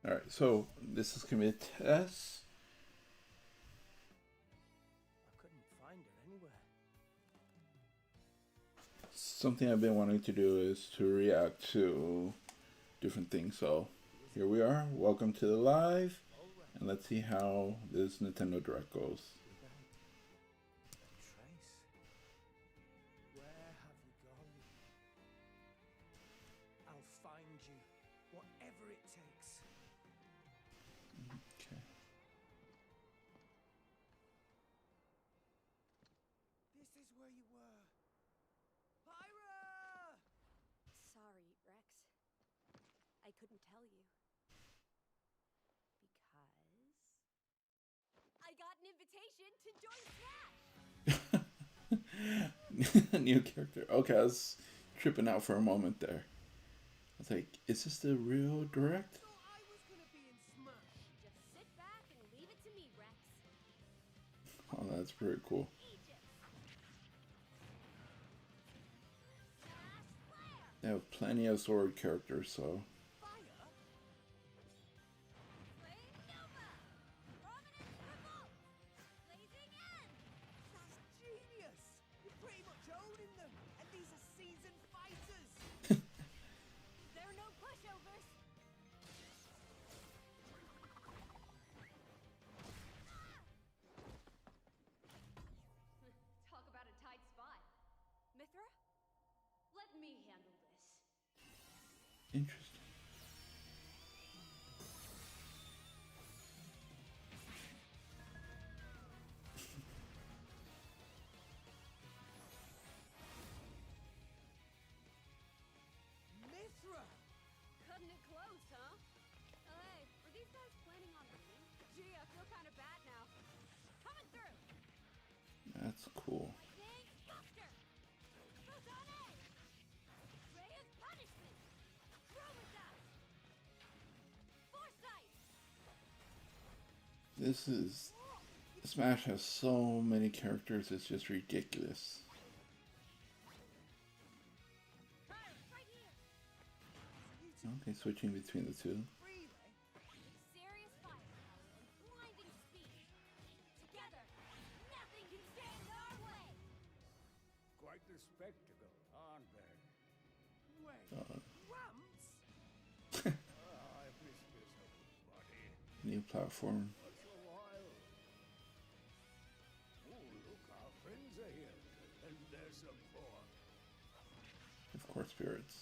All right, so this is gonna be a test. I couldn't find her anywhere. Something I've been wanting to do is to react to different things. So here we are. Welcome to the live, All right. and let's see how this Nintendo Direct goes. Trace. Where have you gone? I'll find you, whatever it takes. Okay. This is where you were. Pyra! Sorry, Rex. I couldn't tell you. Because I got an invitation to join Smash! New character. Okay, I was tripping out for a moment there. I was like, is this the real Direct? Thought I was gonna be in Smash. Just sit back and leave it to me, Rex. Oh, that's pretty cool. Aegis! They have plenty of sword characters, so Fire? Flame Nova! Prominence Revolt! Blazing End! That's genius! You're pretty much owning them, and these are seasoned fighters. There are no pushovers! Talk about a tight spot. Mithra? Let me handle this. interesting. Mithra! Cutting it close, huh? Oh, hey, were these guys planning on leaving? Gee, I feel kind of bad now. Coming through! That's cool. Lightning Sculptor! Photone! Ray of Punishment! Chromazone! Foresight! This is Smash has so many characters, it's just ridiculous. Right here! Okay, switching between the two. Relay? Serious firepower and blinding speed. Together, nothing can stand in our way! Quite the spectacle, aren't they? Wait, Uh, ramps? I miss this old body. New platform. What's a while? Oh, look, our friends are here. And there's some more. Of course, spirits.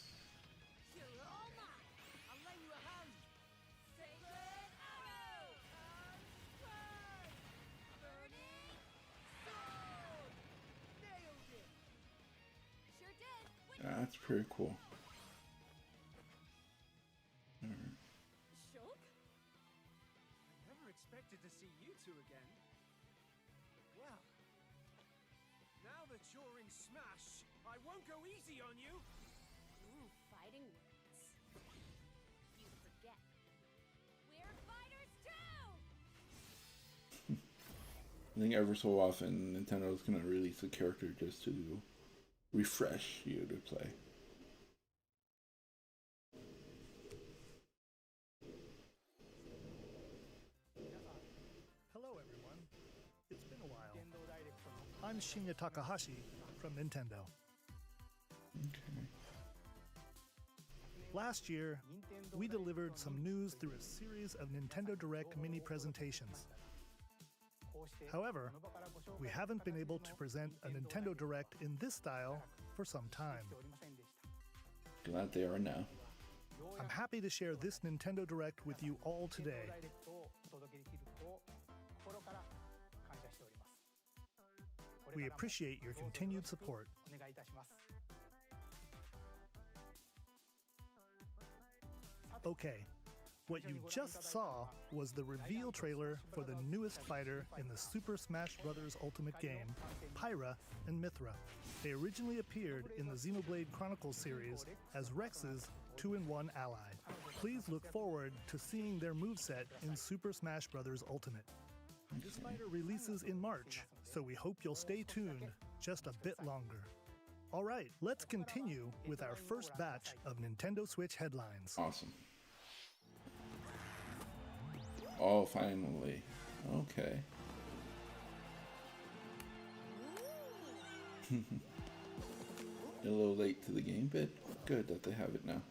You're all mine! I'll lend you a hand. Sacred Arrow! Unsprung! Burning Sword! Nailed it. Sure did! That's pretty cool. Alright. Shulk? I never expected to see you two again. Well, now that you're in Smash, I won't go easy on you. Ooh, fighting words. You forget. We're fighters too! I think every so often Nintendo's gonna release a character just to refresh you to play. Hello, everyone. It's been a while. I'm Shinya Takahashi from Nintendo. Okay. Last year, we delivered some news through a series of Nintendo Direct mini presentations. However, we haven't been able to present a Nintendo Direct in this style for some time. Glad they are now. I'm happy to share this Nintendo Direct with you all today. We appreciate your continued support. Okay, what you just saw was the reveal trailer for the newest fighter in the Super Smash Bros. Ultimate game, Pyra and Mithra. They originally appeared in the Xenoblade Chronicles series as Rex's 2-in-1 ally. Please look forward to seeing their moveset in Super Smash Bros. Ultimate. This fighter releases in March, so we hope you'll stay tuned just a bit longer. All right, let's continue with our first batch of Nintendo Switch headlines. Awesome. Oh, finally. Okay. A little late to the game, but good that they have it now.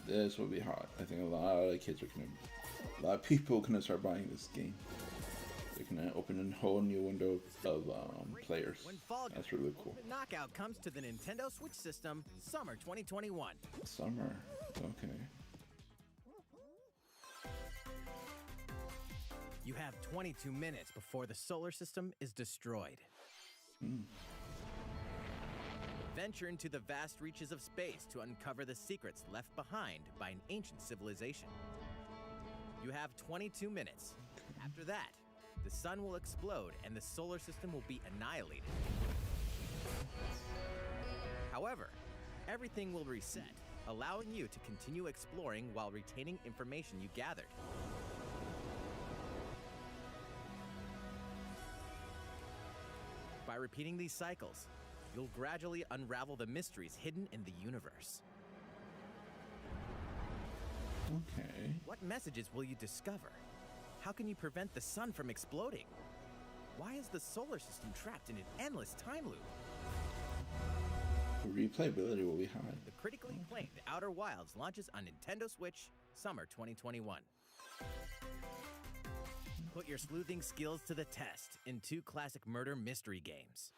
This will be hot. I think a lot of people are gonna start buying this game. They're gonna open a whole new window of players. That's really cool. Knockout comes to the Nintendo Switch system summer 2021. Summer, okay. You have 22 minutes before the solar system is destroyed. Venture into the vast reaches of space to uncover the secrets left behind by an ancient civilization. You have 22 minutes. After that, the sun will explode and the solar system will be annihilated. However, everything will reset, allowing you to continue exploring while retaining information you gathered. By repeating these cycles, you'll gradually unravel the mysteries hidden in the universe. Okay. What messages will you discover? How can you prevent the sun from exploding? Why is the solar system trapped in an endless time loop? The replayability will be high. The critically acclaimed Outer Wilds launches on Nintendo Switch summer 2021. Put your sleuthing skills to the test in 2 classic murder mystery games.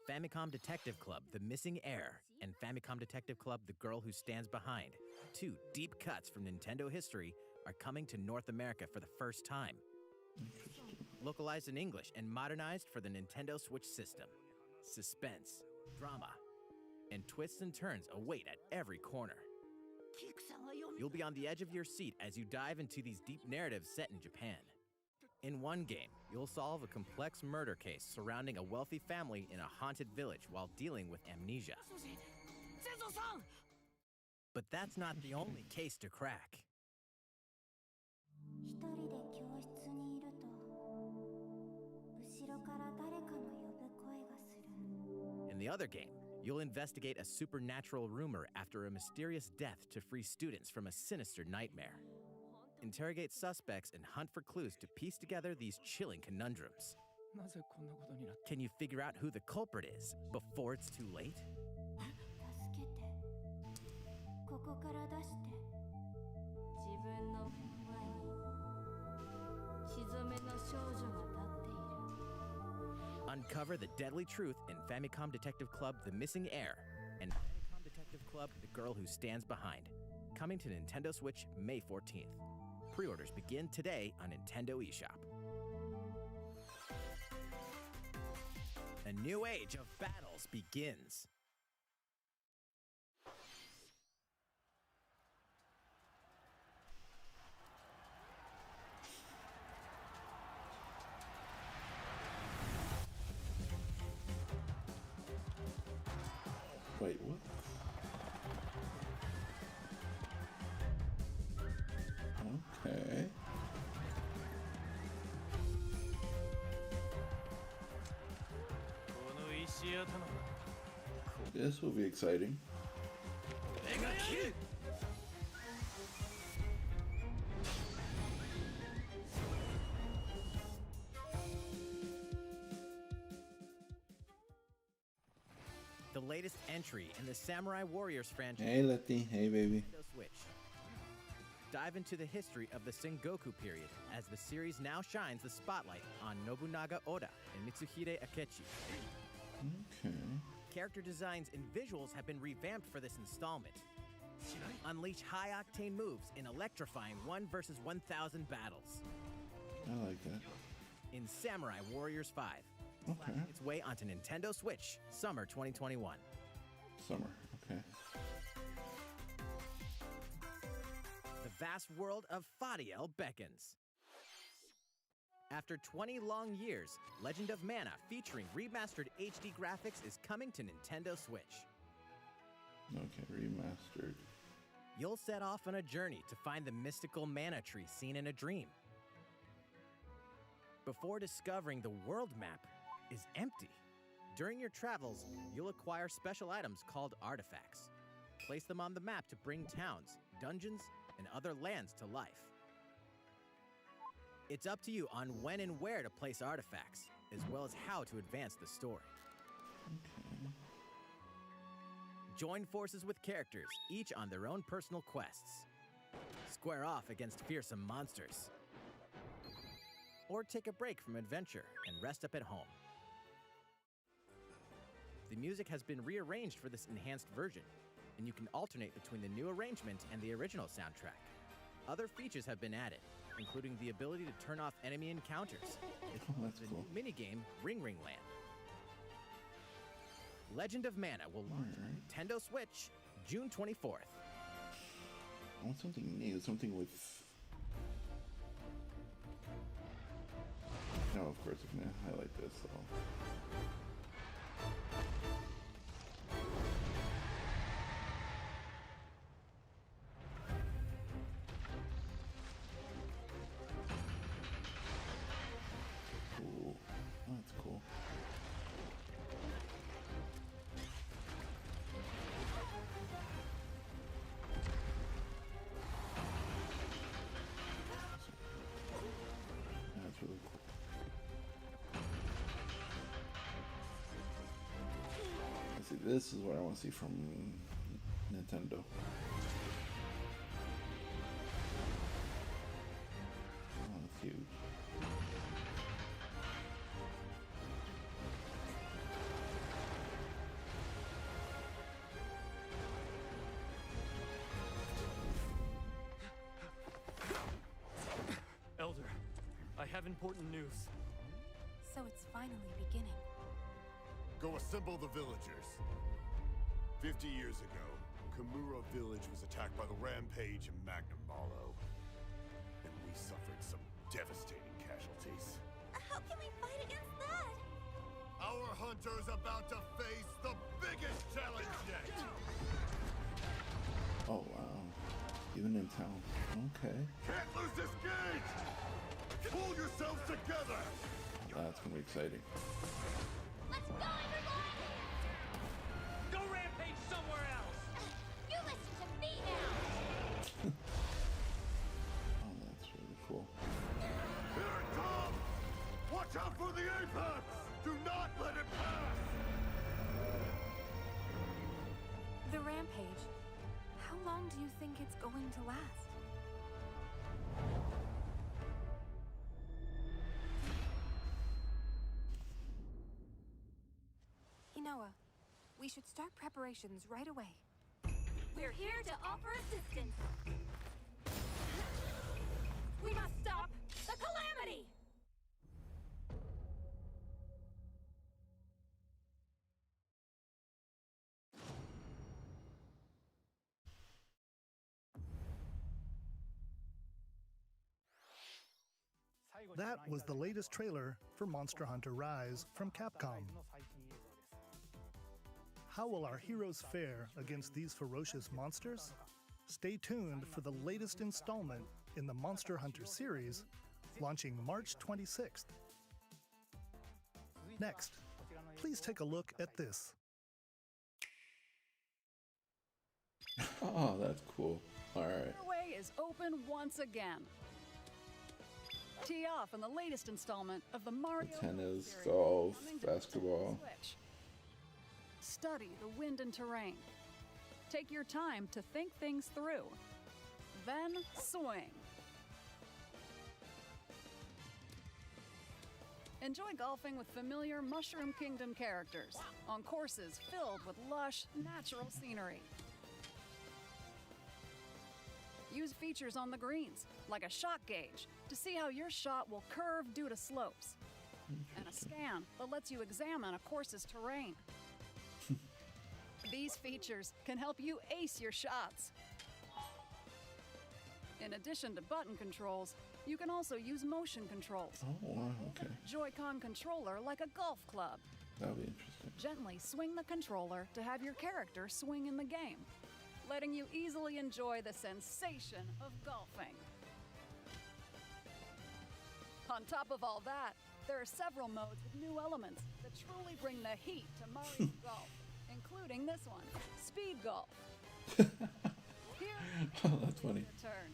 Famicom Detective Club, The Missing Heir, and Famicom Detective Club, The Girl Who Stands Behind, 2 deep cuts from Nintendo history, are coming to North America for the first time. Localized in English and modernized for the Nintendo Switch system. Suspense, drama, and twists and turns await at every corner. You'll be on the edge of your seat as you dive into these deep narratives set in Japan. In one game, you'll solve a complex murder case surrounding a wealthy family in a haunted village while dealing with amnesia. But that's not the only case to crack. In the other game, you'll investigate a supernatural rumor after a mysterious death to free students from a sinister nightmare. Interrogate suspects and hunt for clues to piece together these chilling conundrums. Can you figure out who the culprit is before it's too late? Uncover the deadly truth in Famicom Detective Club The Missing Heir and Famicom Detective Club The Girl Who Stands Behind. Coming to Nintendo Switch May 14th. Pre-orders begin today on Nintendo eShop. A new age of battles begins. Wait, what? Okay. This will be exciting. The latest entry in the Samurai Warriors franchise. Hey, Letty. Hey, baby. Nintendo Switch. Dive into the history of the Sengoku period as the series now shines the spotlight on Nobunaga Oda and Mitsuhide Akechi. Okay. Character designs and visuals have been revamped for this installment. Unleash high-octane moves in electrifying 1 versus 1,000 battles. I like that. In Samurai Warriors 5. Okay. Its way onto Nintendo Switch, summer 2021. Summer. Okay. The vast world of Fadiel beckons. After 20 long years, Legend of Mana featuring remastered HD graphics is coming to Nintendo Switch. Okay, remastered. You'll set off on a journey to find the mystical mana tree seen in a dream. Before discovering the world map is empty. During your travels, you'll acquire special items called artifacts. Place them on the map to bring towns, dungeons, and other lands to life. It's up to you on when and where to place artifacts, as well as how to advance the story. Join forces with characters, each on their own personal quests. Square off against fearsome monsters. Or take a break from adventure and rest up at home. The music has been rearranged for this enhanced version, and you can alternate between the new arrangement and the original soundtrack. Other features have been added, including the ability to turn off enemy encounters. It's the new minigame Ring Ring Land. Legend of Mana will launch on Nintendo Switch June 24th. I want something new, something with... No, of course I'm gonna highlight this, so... Cool. Oh, that's cool. That's really cool. Let's see, this is what I want to see from Nintendo. Oh, that's huge. Elder, I have important news. So it's finally beginning. Go assemble the villagers. 50 years ago, Kamura Village was attacked by the Rampage and Magnum Malo. And we suffered some devastating casualties. How can we fight against that? Our hunter's about to face the biggest challenge yet! Oh, wow. Even in town. Okay. Can't lose this gate! Pull yourselves together! That's gonna be exciting. Let's go, everyone! Go rampage somewhere else! You listen to me now! Oh, that's really cool. Here it comes! Watch out for the apex! Do not let it pass! The rampage. How long do you think it's going to last? Inoa, we should start preparations right away. We're here to offer assistance. We must stop the calamity! That was the latest trailer for Monster Hunter Rise from Capcom. How will our heroes fare against these ferocious monsters? Stay tuned for the latest installment in the Monster Hunter series, launching March 26th. Next, please take a look at this. Oh, that's cool. Alright. Your way is open once again. Tee off in the latest installment of the Mario Tennis, series, golf, coming to basketball. Nintendo Switch. Study the wind and terrain. Take your time to think things through. Then swing. Enjoy golfing with familiar Mushroom Kingdom characters on courses filled with lush, natural scenery. Use features on the greens, like a shot gauge, to see how your shot will curve due to slopes, and a scan that lets you examine a course's terrain. These features can help you ace your shots. In addition to button controls, you can also use motion controls. Oh, wow, okay. Joy-Con controller like a golf club. That'll be interesting. Gently swing the controller to have your character swing in the game. letting you easily enjoy the sensation of golfing. On top of all that, there are several modes with new elements that truly bring the heat to Mario Golf, including this one, Speed Golf. Here, Oh, that's funny. your turn.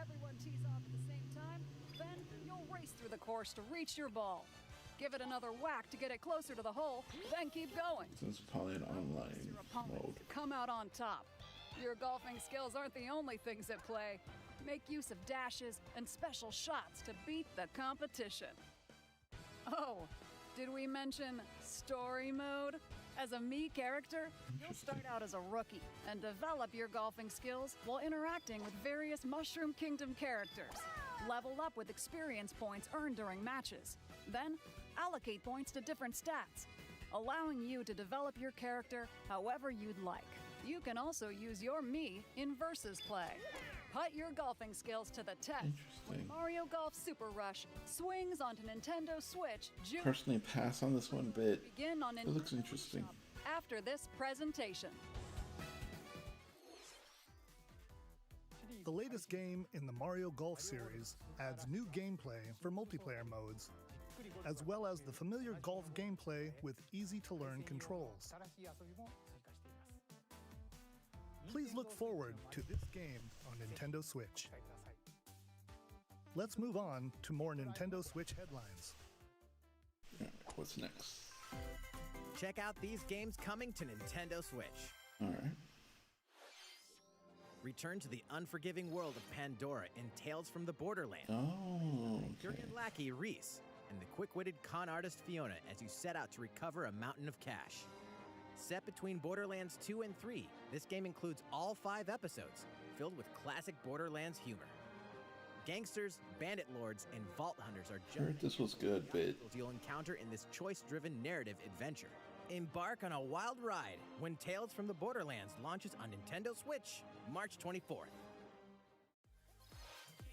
Everyone tees off at the same time, then you'll race through the course to reach your ball. Give it another whack to get it closer to the hole, then keep going. This is probably an online Your opponent mode. to come out on top. Your golfing skills aren't the only things at play. Make use of dashes and special shots to beat the competition. Oh, did we mention story mode? As a Mii character, you'll start out as a rookie and develop your golfing skills while interacting with various Mushroom Kingdom characters. Level up with experience points earned during matches. Then, allocate points to different stats, allowing you to develop your character however you'd like. You can also use your Mii in versus play. Put your golfing skills to the test when Interesting. Mario Golf Super Rush swings onto Nintendo Switch June. Personally, pass on this one, but Begin on it looks Nintendo interesting. Shop after this presentation. The latest game in the Mario Golf series adds new gameplay for multiplayer modes, as well as the familiar golf gameplay with easy-to-learn controls. Please look forward to this game on Nintendo Switch. Let's move on to more Nintendo Switch headlines. What's next? Check out these games coming to Nintendo Switch. Alright. Return to the unforgiving world of Pandora in Tales from the Borderlands. Oh, okay. Curious lackey Reese and the quick-witted con artist Fiona as you set out to recover a mountain of cash. Set between Borderlands 2 and 3, this game includes all 5 episodes, filled with classic Borderlands humor. Gangsters, bandit lords, and vault hunters are I heard just this was good, but obstacles you'll encounter in this choice-driven narrative adventure. Embark on a wild ride when Tales from the Borderlands launches on Nintendo Switch, March 24th.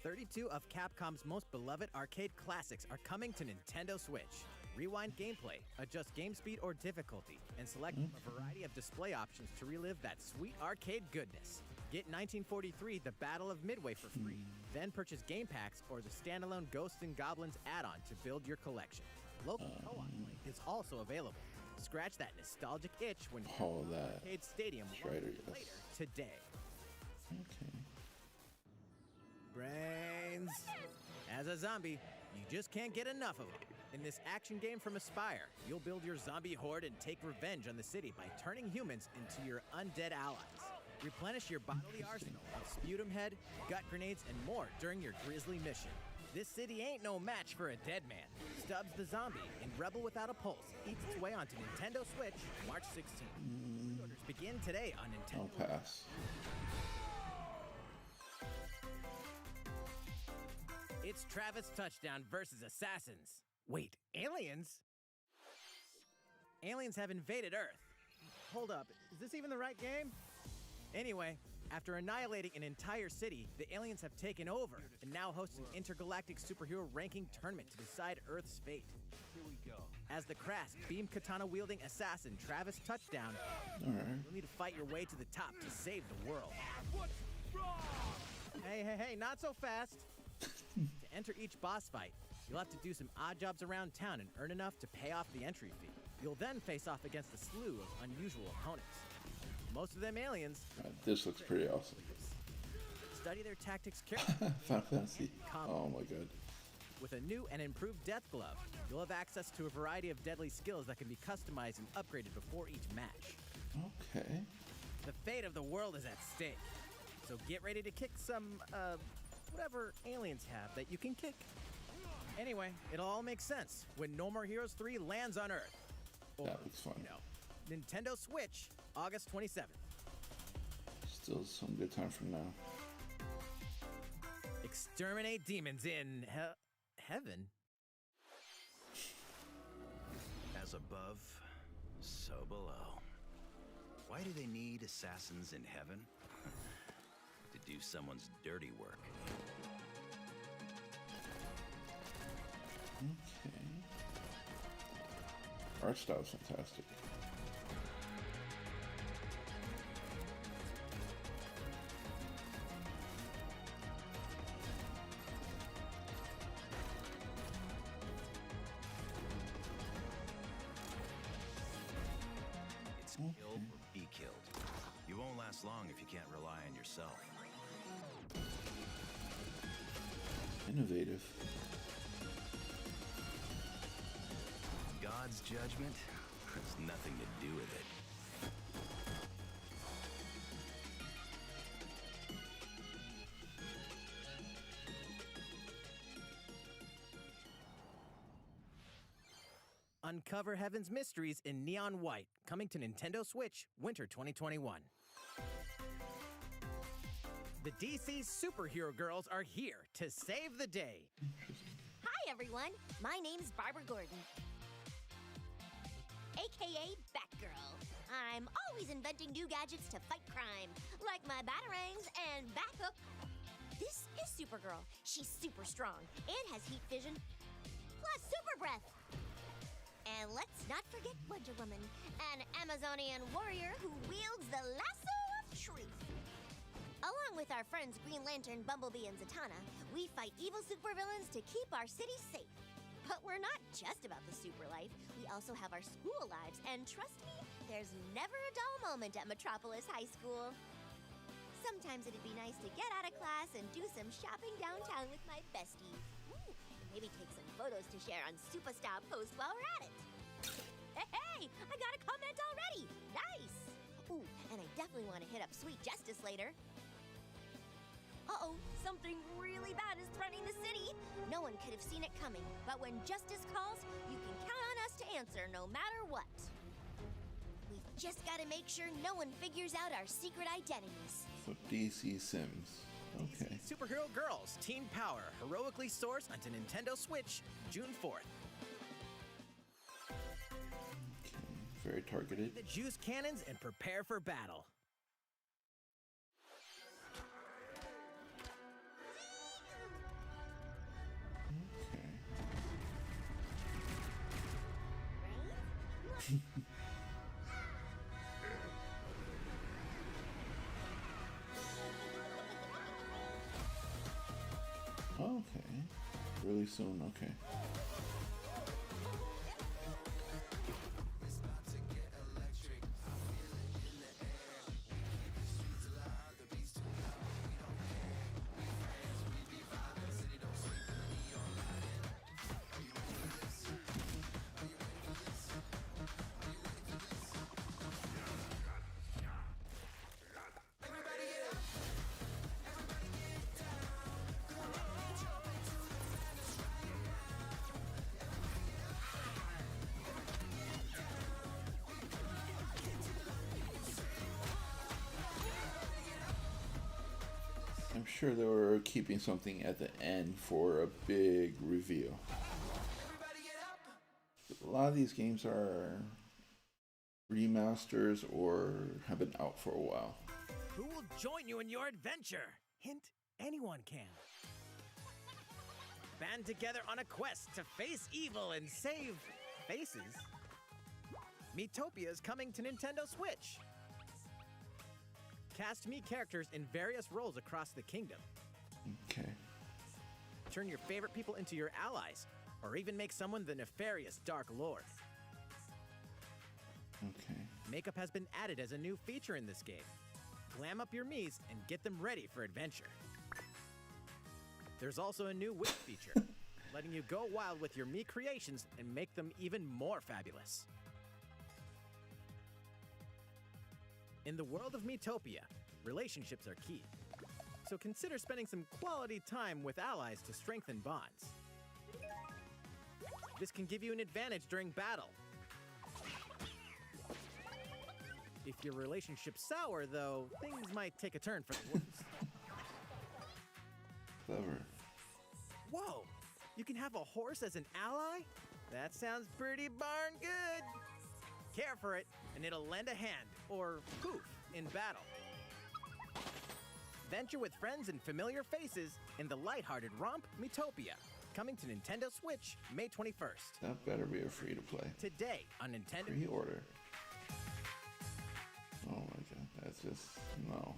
32 of Capcom's most beloved arcade classics are coming to Nintendo Switch. Rewind gameplay, adjust game speed or difficulty, and select a variety of display options to relive that sweet arcade goodness. Get 1943 The Battle of Midway for free, then purchase game packs or the standalone Ghosts and Goblins add-on to build your collection. Local co-op play is also available. Scratch that nostalgic itch when oh, that Arcade Stadium Strider, launches yes. later today. Okay. Brains. As a zombie, you just can't get enough of them. In this action game from Aspire, you'll build your zombie horde and take revenge on the city by turning humans into your undead allies. Replenish your bodily arsenal of sputum head, gut grenades, and more during your grisly mission. This city ain't no match for a dead man. Stubbs the Zombie in Rebel Without a Pulse eats its way onto Nintendo Switch March 16th. Pre-orders begin today on Nintendo. I'll pass. It's Travis Touchdown versus Assassins. Wait, aliens? Aliens have invaded Earth. Hold up, is this even the right game? Anyway, after annihilating an entire city, the aliens have taken over and now host an intergalactic superhero ranking tournament to decide Earth's fate. Here we go. As the crass, beam katana-wielding assassin Travis Touchdown, you'll need to fight your way to the top to save the world. Hey, not so fast. To enter each boss fight, you'll have to do some odd jobs around town and earn enough to pay off the entry fee. You'll then face off against a slew of unusual opponents. Most of them aliens. God, this looks pretty awesome. Study their tactics carefully. Final Fantasy. Oh my god. With a new and improved Death Glove, you'll have access to a variety of deadly skills that can be customized and upgraded before each match. Okay. The fate of the world is at stake. So get ready to kick some, whatever aliens have that you can kick. Anyway, it'll all make sense when No More Heroes 3 lands on Earth. Or, That looks fun. Nintendo Switch, August 27th. Still some good time from now. Exterminate demons in heaven. As above, so below. Why do they need assassins in heaven? To do someone's dirty work. Okay. Art style's fantastic. Kill or be killed. You won't last long if you can't rely on yourself. Innovative. God's judgment has nothing to do with it. Uncover Heaven's mysteries in neon white, coming to Nintendo Switch winter 2021. The DC superhero girls are here to save the day. Hi, everyone. My name's Barbara Gordon, aka Batgirl. I'm always inventing new gadgets to fight crime, like my batarangs and Bathook. This is Supergirl. She's super strong and has heat vision, plus super breath. And let's not forget Wonder Woman, an Amazonian warrior who wields the lasso of truth. Along with our friends Green Lantern, Bumblebee, and Zatanna, we fight evil supervillains to keep our city safe. But we're not just about the super life. We also have our school lives, and trust me, there's never a dull moment at Metropolis High School. Sometimes it'd be nice to get out of class and do some shopping downtown with my besties. Ooh, and maybe take some photos to share on Superstar Post while we're at it. Hey, I got a comment already! Nice! Ooh, and I definitely want to hit up Sweet Justice later. Uh-oh, something really bad is threatening the city. No one could have seen it coming, but when justice calls, you can count on us to answer no matter what. We've just got to make sure no one figures out our secret identities. So DC Sims. Okay. Superhero Girls Teen Power, heroically sourced onto Nintendo Switch June 4th. Okay. Very targeted. The juice cannons and prepare for battle. Okay. Really soon, okay. I'm sure they were keeping something at the end for a big reveal. A lot of these games are remasters or have been out for a while. Who will join you in your adventure? Hint, anyone can. Band together on a quest to face evil and save faces. Miitopia is coming to Nintendo Switch. Cast me characters in various roles across the kingdom. Okay. Turn your favorite people into your allies, or even make someone the nefarious Dark Lord. Okay. Makeup has been added as a new feature in this game. Glam up your Miis and get them ready for adventure. There's also a new wig feature, letting you go wild with your Mii creations and make them even more fabulous. In the world of Miitopia, relationships are key. So consider spending some quality time with allies to strengthen bonds. This can give you an advantage during battle. If your relationship's sour, though, things might take a turn for the worse. Clever. Whoa! You can have a horse as an ally? That sounds pretty darn good! Care for it, and it'll lend a hand, or poof, in battle. Venture with friends and familiar faces in the lighthearted romp Miitopia, coming to Nintendo Switch May 21st. That better be a free-to-play. Today on Nintendo... Pre-order. Oh my god, that's just... no.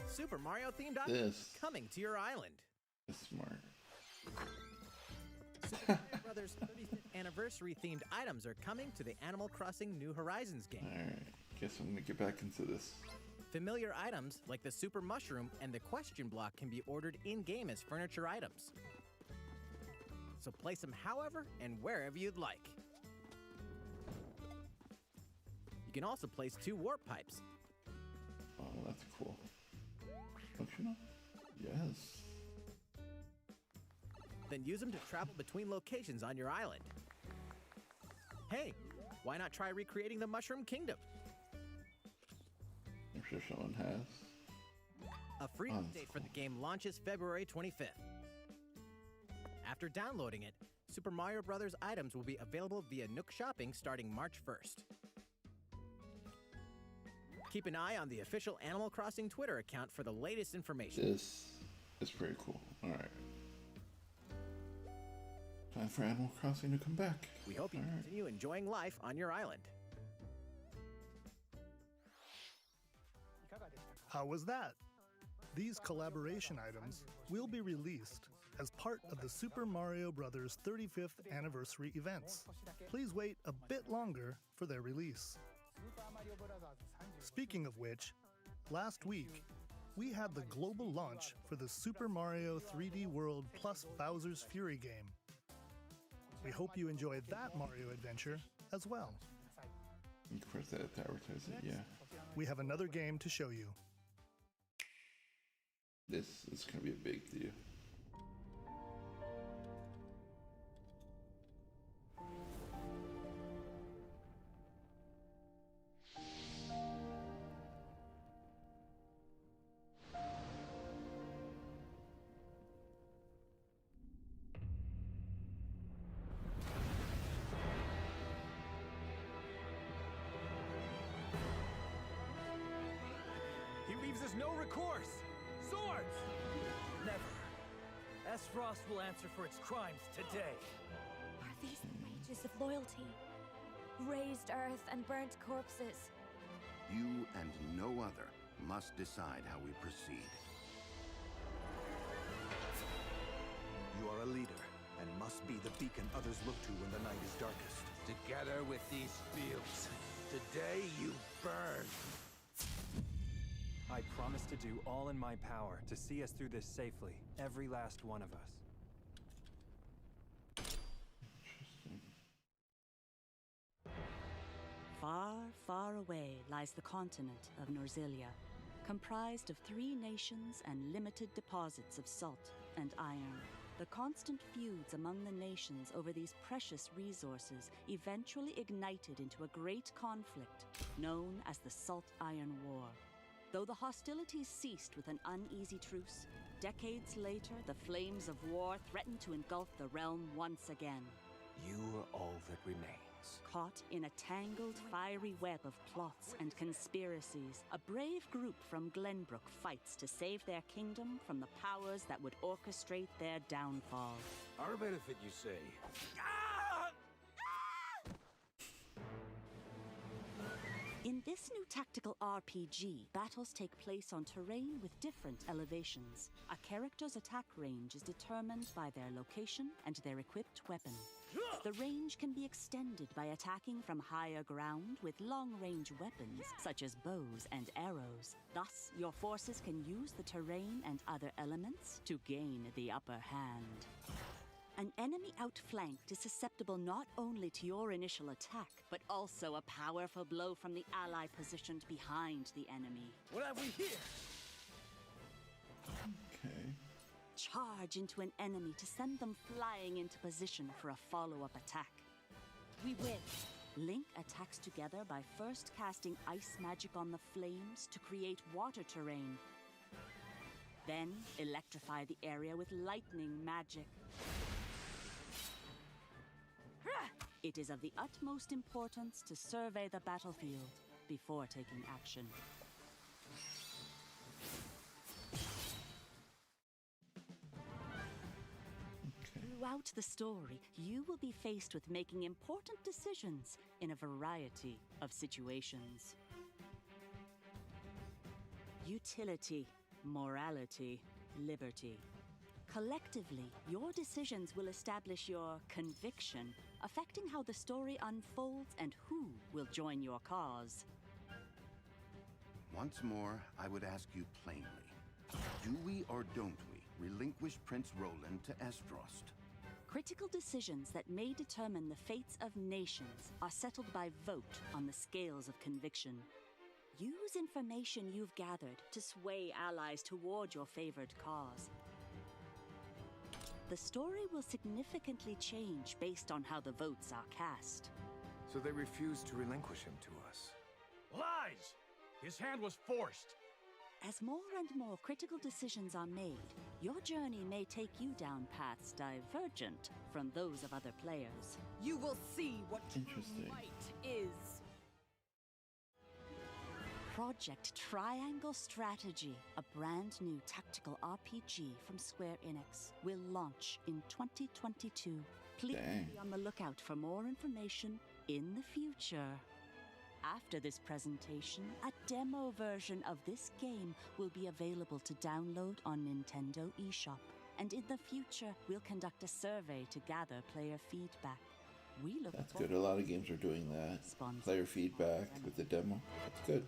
Super Mario themed This coming to your island. is smart. Super Mario Brothers 35th anniversary themed items are coming to the Animal Crossing New Horizons game. Alright, guess I'm gonna get back into this. Familiar items like the Super Mushroom and the Question Block can be ordered in-game as furniture items. So place them however and wherever you'd like. You can also place 2 warp pipes. Oh, that's cool. Functional? Yes. Then use them to travel between locations on your island. Hey, why not try recreating the Mushroom Kingdom? I'm sure someone has. A free Oh, update that's for the game launches February 25th. After downloading it, Super Mario Bros. Items will be available via Nook Shopping starting March 1st. Keep an eye on the official Animal Crossing Twitter account for the latest information. This is pretty cool. Alright. Time for Animal Crossing to come back. We hope you Alright. continue enjoying life on your island. How was that? These collaboration items will be released as part of the Super Mario Bros. 35th anniversary events. Please wait a bit longer for their release. Speaking of which, last week, we had the global launch for the Super Mario 3D World plus Bowser's Fury game. We hope you enjoyed that Mario adventure as well. You can press that to advertise it, yeah. We have another game to show you. This is gonna be a big deal. He leaves us no recourse! Swords! Never. Esfrost will answer for its crimes today. Are these the wages of loyalty? Raised earth and burnt corpses. You and no other must decide how we proceed. You are a leader, and must be the beacon others look to when the night is darkest. Together with these fields, today you burn. I promise to do all in my power to see us through this safely, every last one of us. Far, far away lies the continent of Norzilia, comprised of 3 nations and limited deposits of salt and iron. The constant feuds among the nations over these precious resources eventually ignited into a great conflict known as the Salt Iron War. Though the hostilities ceased with an uneasy truce, decades later the flames of war threatened to engulf the realm once again. You are all that remains. Caught in a tangled, fiery web of plots and conspiracies, a brave group from Glenbrook fights to save their kingdom from the powers that would orchestrate their downfall. Our benefit, you say? In this new tactical RPG, battles take place on terrain with different elevations. A character's attack range is determined by their location and their equipped weapon. The range can be extended by attacking from higher ground with long-range weapons, such as bows and arrows. Thus, your forces can use the terrain and other elements to gain the upper hand. An enemy outflanked is susceptible not only to your initial attack, but also a powerful blow from the ally positioned behind the enemy. What have we here? Okay. Charge into an enemy to send them flying into position for a follow-up attack. We win. Link attacks together by first casting ice magic on the flames to create water terrain. Then electrify the area with lightning magic. It is of the utmost importance to survey the battlefield before taking action. Throughout the story, you will be faced with making important decisions in a variety of situations. Utility, morality, liberty. Collectively, your decisions will establish your conviction, affecting how the story unfolds and who will join your cause. Once more, I would ask you plainly. Do we or don't we relinquish Prince Roland to Estrost? Critical decisions that may determine the fates of nations are settled by vote on the scales of conviction. Use information you've gathered to sway allies toward your favored cause. The story will significantly change based on how the votes are cast. So they refused to relinquish him to us. Lies! His hand was forced. As more and more critical decisions are made, your journey may take you down paths divergent from those of other players. You will see what true Interesting. might is. Project Triangle Strategy, a brand new tactical RPG from Square Enix, will launch in 2022. Please be on the lookout for more information in the future. After this presentation, a demo version of this game will be available to download on Nintendo eShop. And in the future, we'll conduct a survey to gather player feedback. We look That's good. A lot of games are doing that. Player feedback with the demo. That's good.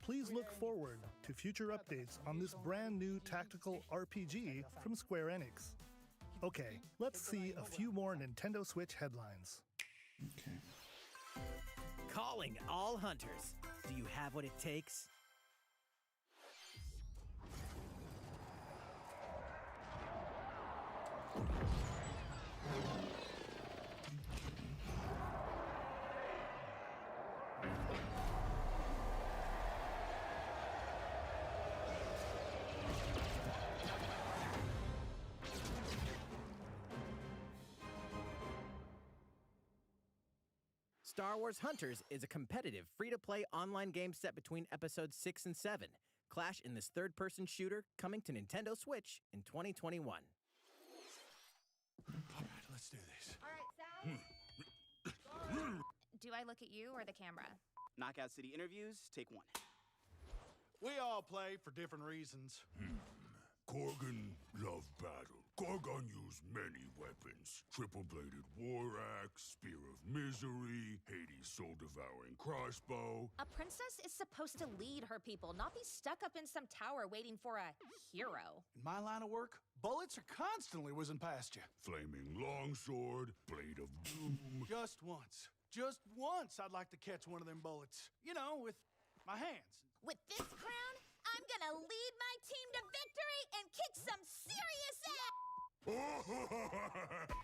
Please look forward to future updates on this brand new tactical RPG from Square Enix. Okay, let's see a few more Nintendo Switch headlines. Okay. Calling all hunters. Do you have what it takes? Star Wars Hunters is a competitive, free-to-play online game set between episodes 6 and 7. Clash in this third-person shooter coming to Nintendo Switch in 2021. All right, let's do this. All right, Sal. Do I look at you or the camera? Knockout City interviews, take one. We all play for different reasons. Korgan loved battle. Gorgon used many weapons. Triple-bladed war axe, spear of misery, Hades' soul-devouring crossbow. A princess is supposed to lead her people, not be stuck up in some tower waiting for a hero. In my line of work, bullets are constantly whizzing past you. Flaming longsword, blade of doom. Just once I'd like to catch one of them bullets. You know, with my hands. With this crown, I'm gonna lead my team to victory and kick some serious ass!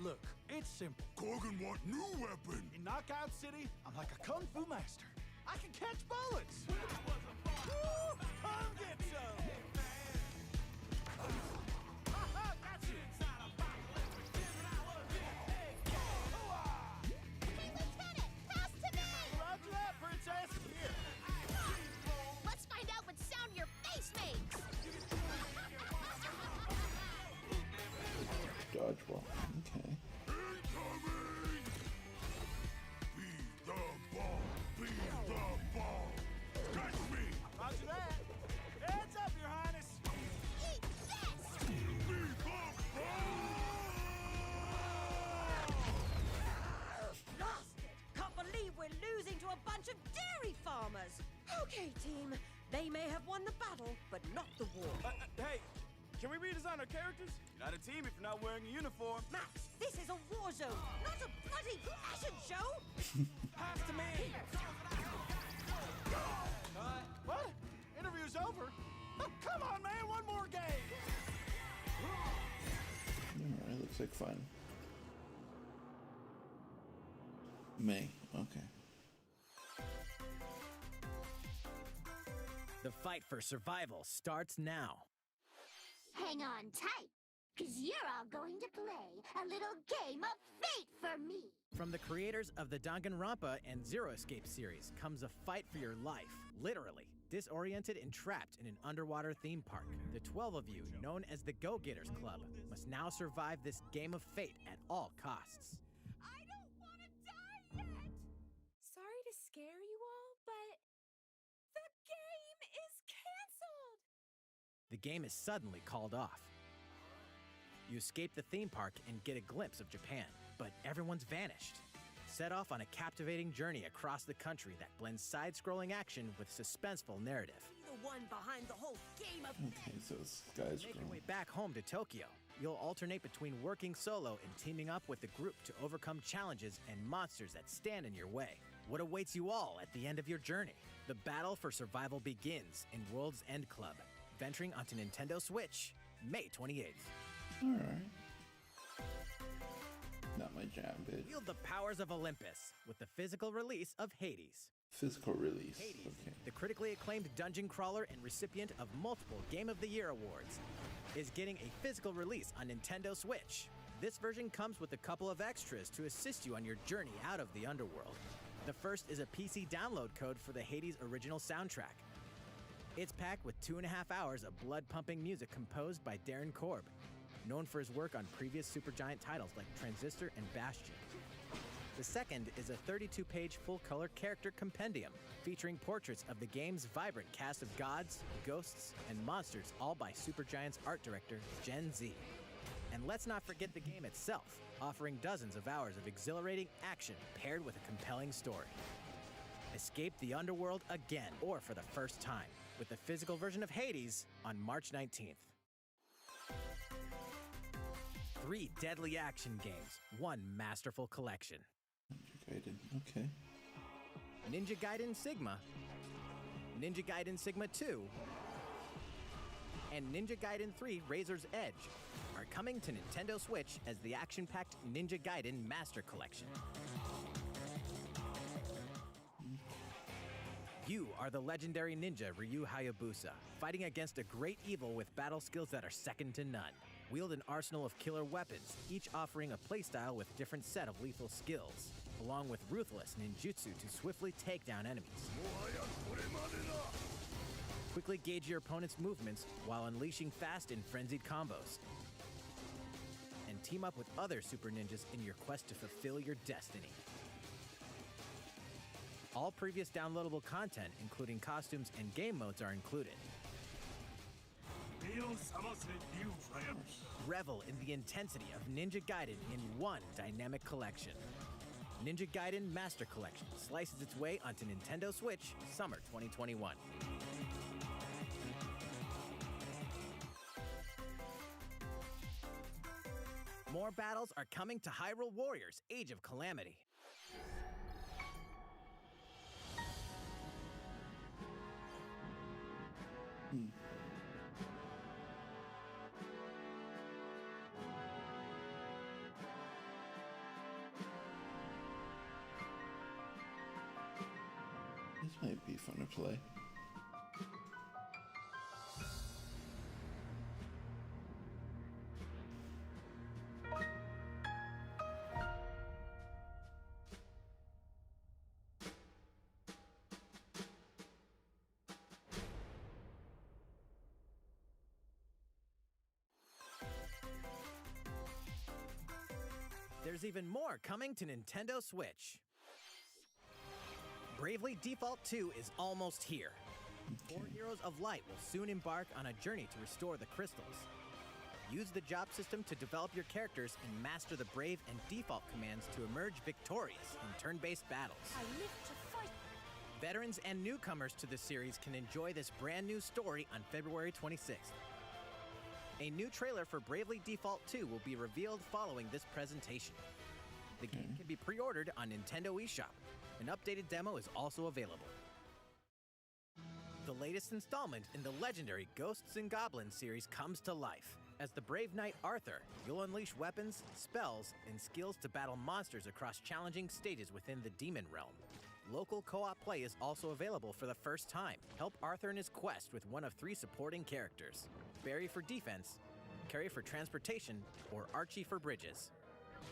Look, it's simple. Korgan want new weapon. In Knockout City, I'm like a kung fu master. I can catch bullets. Woo! Come get some! Got you! Hey, Lieutenant! Pass to me! Roger that, Princess! Here. Let's find out what sound your face makes! Dodgeball. Okay. Incoming! Be the ball! Be the ball! Catch me! Roger that! Heads up, Your Highness! Eat this! Be the ball! Lost it! Can't believe we're losing to a bunch of dairy farmers. Okay, team. They may have won the battle, but not the war. Hey, can we redesign our characters? You're not a team if you're not wearing a uniform. Max, this is a war zone, not a bloody fashion show! Pass to me! What? Interview's over? Oh, come on, man, one more game! Alright, looks like fun. May. Okay. The fight for survival starts now. Hang on tight, because you're all going to play a little game of fate for me! From the creators of the Danganronpa and Zero Escape series comes a fight for your life, literally. Disoriented and trapped in an underwater theme park, the 12 of you, known as the Go-Getters Club, must now survive this game of fate at all costs. I don't want to die yet! Sorry to scare you all, but the game is canceled! The game is suddenly called off. You escape the theme park and get a glimpse of Japan, but everyone's vanished. Set off on a captivating journey across the country that blends side-scrolling action with suspenseful narrative. The one behind the whole game of Okay, so this guy's Make your way back home to Tokyo. You'll alternate between working solo and teaming up with the group to overcome challenges and monsters that stand in your way. What awaits you all at the end of your journey? The battle for survival begins in World's End Club, venturing onto Nintendo Switch, May 28th. Alright. Not my jam, bitch. Wield the powers of Olympus with the physical release of Hades. Physical release. Hades, Okay. the critically acclaimed dungeon crawler and recipient of multiple Game of the Year awards, is getting a physical release on Nintendo Switch. This version comes with a couple of extras to assist you on your journey out of the underworld. The first is a PC download code for the Hades original soundtrack. It's packed with 2.5 hours of blood-pumping music composed by Darren Korb, known for his work on previous Supergiant titles like Transistor and Bastion. The second is a 32-page full-color character compendium featuring portraits of the game's vibrant cast of gods, ghosts, and monsters, all by Supergiant's art director, Gen Z. And let's not forget the game itself, offering dozens of hours of exhilarating action paired with a compelling story. Escape the underworld again, or for the first time, with the physical version of Hades on March 19th. 3 deadly action games, 1 masterful collection. Gaiden. Okay. Ninja Gaiden Sigma, Ninja Gaiden Sigma 2, and Ninja Gaiden 3 Razor's Edge are coming to Nintendo Switch as the action-packed Ninja Gaiden Master Collection. You are the legendary ninja Ryu Hayabusa, fighting against a great evil with battle skills that are second to none. Wield an arsenal of killer weapons, each offering a playstyle with different set of lethal skills, along with ruthless ninjutsu to swiftly take down enemies. Quickly gauge your opponent's movements while unleashing fast and frenzied combos. And team up with other super ninjas in your quest to fulfill your destiny. All previous downloadable content, including costumes and game modes, are included. Revel in the intensity of Ninja Gaiden in one dynamic collection. Ninja Gaiden Master Collection slices its way onto Nintendo Switch summer 2021. More battles are coming to Hyrule Warriors Age of Calamity. This might be fun to play. There's even more coming to Nintendo Switch. Bravely Default 2 is almost here. 4 Heroes of Light will soon embark on a journey to restore the crystals. Use the job system to develop your characters and master the Brave and Default commands to emerge victorious in turn-based battles. I live to fight. Veterans and newcomers to the series can enjoy this brand new story on February 26th. A new trailer for Bravely Default 2 will be revealed following this presentation. The game can be pre-ordered on Nintendo eShop. An updated demo is also available. The latest installment in the legendary Ghosts and Goblins series comes to life. As the brave knight Arthur, you'll unleash weapons, spells, and skills to battle monsters across challenging stages within the Demon Realm. Local co-op play is also available for the first time. Help Arthur in his quest with one of 3 supporting characters: Barry for defense, Carrie for transportation, or Archie for bridges.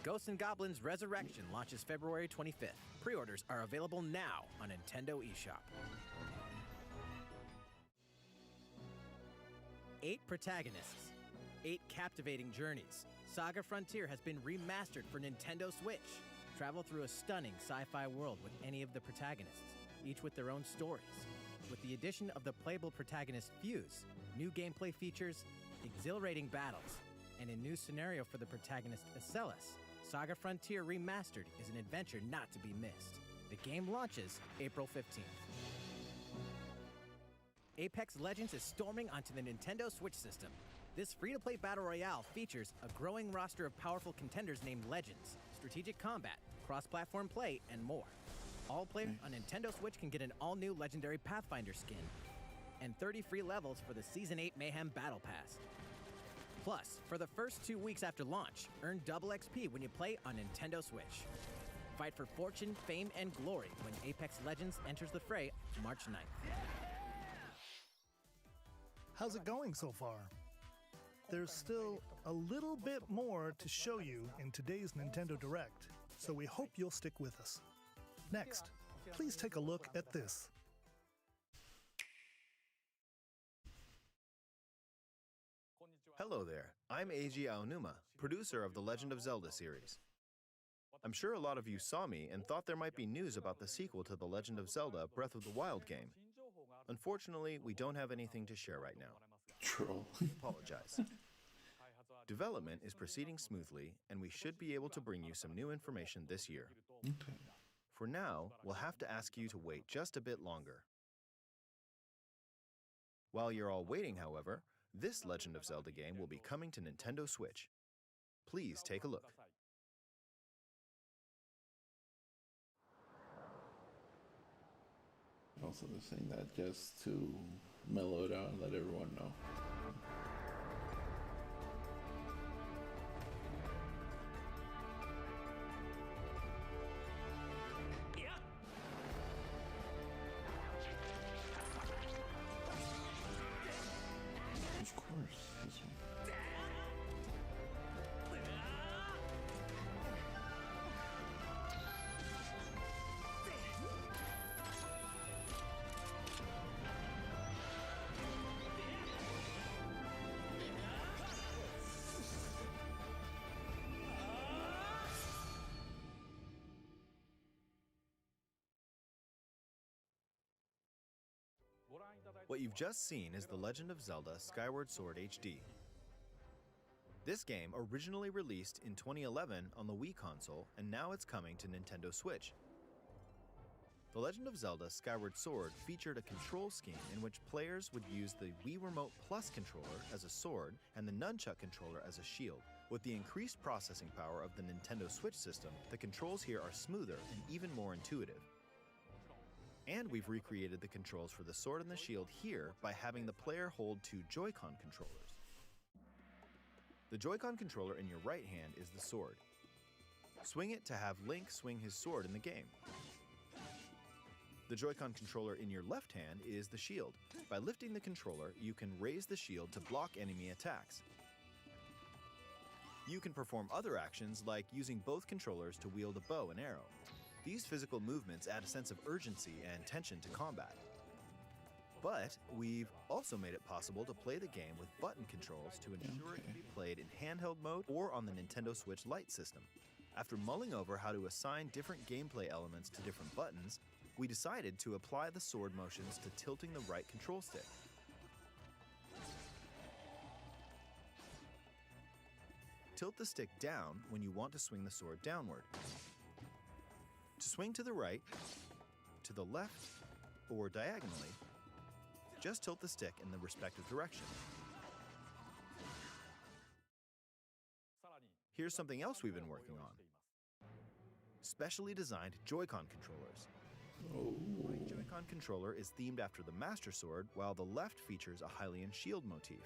Ghosts and Goblins Resurrection launches February 25th. Pre-orders are available now on Nintendo eShop. 8 protagonists, 8 captivating journeys. Saga Frontier has been remastered for Nintendo Switch. Travel through a stunning sci-fi world with any of the protagonists, each with their own stories. with the addition of the playable protagonist Fuse, new gameplay features, exhilarating battles, and a new scenario for the protagonist Acellus. Saga Frontier Remastered is an adventure not to be missed. The game launches April 15th. Apex Legends is storming onto the Nintendo Switch system. This free-to-play battle royale features a growing roster of powerful contenders named Legends, strategic combat, cross-platform play, and more. All players on Nintendo Switch can get an all-new Legendary Pathfinder skin, and 30 free levels for the Season 8 Mayhem Battle Pass. Plus, for the first 2 weeks after launch, earn double XP when you play on Nintendo Switch. Fight for fortune, fame, and glory when Apex Legends enters the fray March 9th. How's it going so far? There's still a little bit more to show you in today's Nintendo Direct, so we hope you'll stick with us. Next, please take a look at this. Hello there, I'm Eiji Aonuma, producer of the Legend of Zelda series. I'm sure a lot of you saw me and thought there might be news about the sequel to The Legend of Zelda Breath of the Wild game. Unfortunately, we don't have anything to share right now. Troll. Apologize. Development is proceeding smoothly, and we should be able to bring you some new information this year. Okay. For now, we'll have to ask you to wait just a bit longer. While you're all waiting, however, this Legend of Zelda game will be coming to Nintendo Switch. Please take a look. Also, they're saying that just to mellow it out and let everyone know. Of course, this one. What you've just seen is The Legend of Zelda Skyward Sword HD. This game originally released in 2011 on the Wii console, and now it's coming to Nintendo Switch. The Legend of Zelda Skyward Sword featured a control scheme in which players would use the Wii Remote Plus controller as a sword and the Nunchuck controller as a shield. With the increased processing power of the Nintendo Switch system, the controls here are smoother and even more intuitive. And we've recreated the controls for the sword and the shield here by having the player hold two Joy-Con controllers. The Joy-Con controller in your right hand is the sword. Swing it to have Link swing his sword in the game. The Joy-Con controller in your left hand is the shield. By lifting the controller, you can raise the shield to block enemy attacks. You can perform other actions like using both controllers to wield a bow and arrow. These physical movements add a sense of urgency and tension to combat. But we've also made it possible to play the game with button controls to ensure it can be played in handheld mode or on the Nintendo Switch Lite system. After mulling over how to assign different gameplay elements to different buttons, we decided to apply the sword motions to tilting the right control stick. Tilt the stick down when you want to swing the sword downward. To swing to the right, to the left, or diagonally, just tilt the stick in the respective direction. Here's something else we've been working on. Specially designed Joy-Con controllers. The right Joy-Con controller is themed after the Master Sword, while the left features a Hylian shield motif.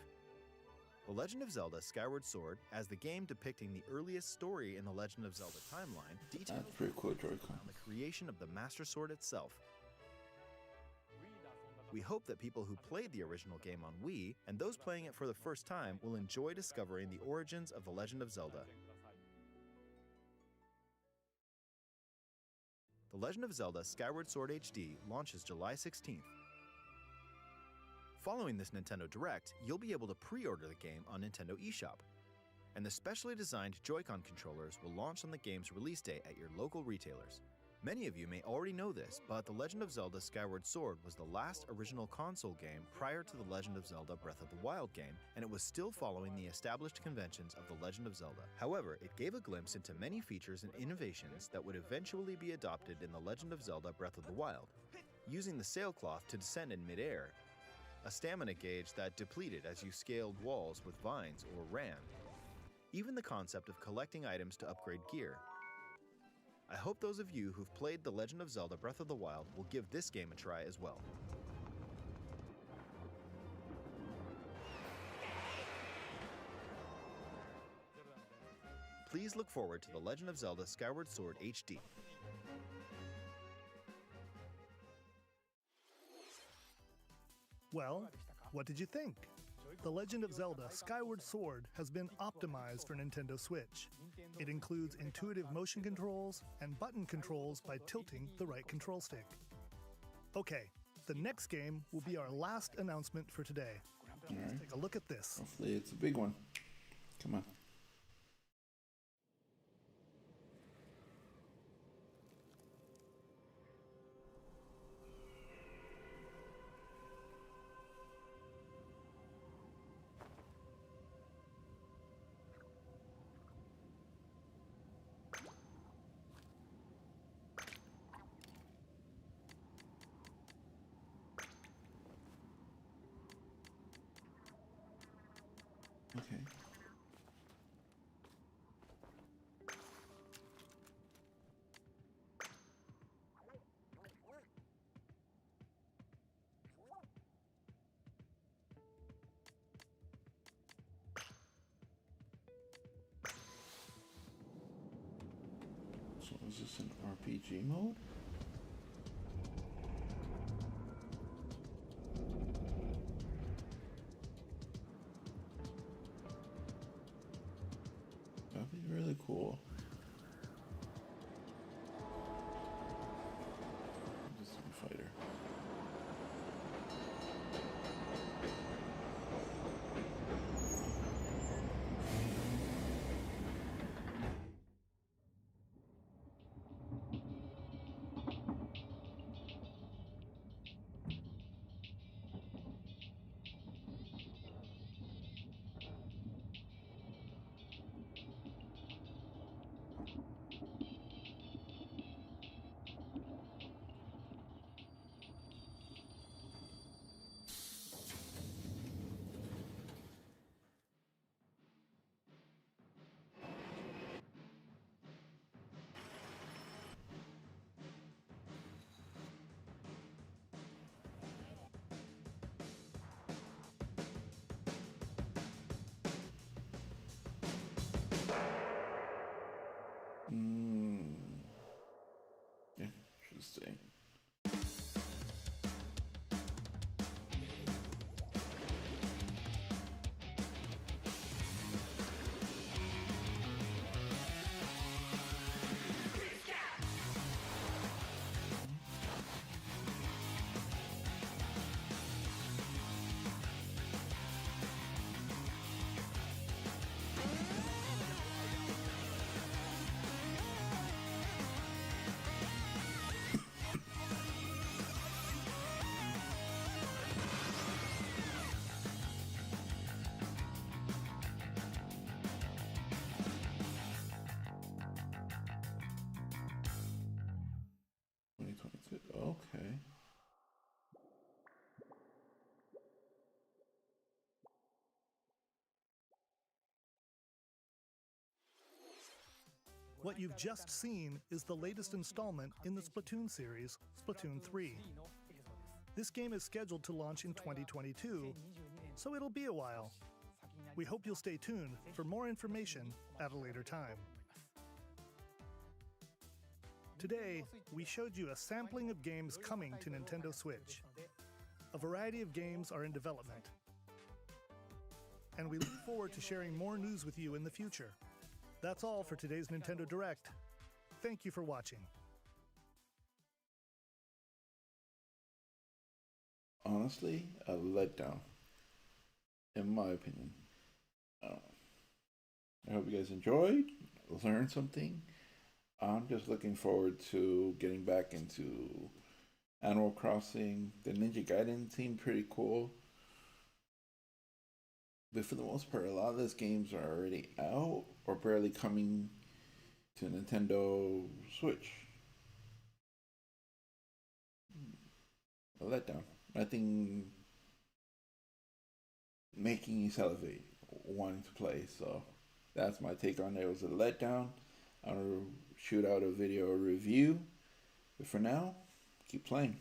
The Legend of Zelda Skyward Sword, as the game depicting the earliest story in the Legend of Zelda timeline, details cool, the creation of the Master Sword itself. We hope that people who played the original game on Wii, and those playing it for the first time, will enjoy discovering the origins of The Legend of Zelda. The Legend of Zelda Skyward Sword HD launches July 16th. Following this Nintendo Direct, you'll be able to pre-order the game on Nintendo eShop, and the specially designed Joy-Con controllers will launch on the game's release day at your local retailers. Many of you may already know this, but The Legend of Zelda Skyward Sword was the last original console game prior to The Legend of Zelda Breath of the Wild game, and it was still following the established conventions of The Legend of Zelda. However, it gave a glimpse into many features and innovations that would eventually be adopted in The Legend of Zelda Breath of the Wild. Using the sailcloth to descend in midair, a stamina gauge that depleted as you scaled walls with vines or ran, even the concept of collecting items to upgrade gear. I hope those of you who've played The Legend of Zelda Breath of the Wild will give this game a try as well. Please look forward to The Legend of Zelda Skyward Sword HD. Well, what did you think? The Legend of Zelda Skyward Sword has been optimized for Nintendo Switch. It includes intuitive motion controls and button controls by tilting the right control stick. Okay, the next game will be our last announcement for today. Let's take a look at this. Hopefully it's a big one. Come on. Okay. So is this an RPG mode? That'd be really cool. Just a fighter. Interesting. Okay. What you've just seen is the latest installment in the Splatoon series, Splatoon 3. This game is scheduled to launch in 2022, so it'll be a while. We hope you'll stay tuned for more information at a later time. Today, we showed you a sampling of games coming to Nintendo Switch. A variety of games are in development. And we look forward to sharing more news with you in the future. That's all for today's Nintendo Direct. Thank you for watching. Honestly, a letdown, in my opinion. I hope you guys enjoyed, learned something. I'm just looking forward to getting back into Animal Crossing. The Ninja Gaiden seemed pretty cool. But for the most part, a lot of those games are already out or barely coming to Nintendo Switch. A letdown. Nothing making you salivate wanting to play. So that's my take on it. It was a letdown. I'm going to shoot out a video review. But for now, keep playing.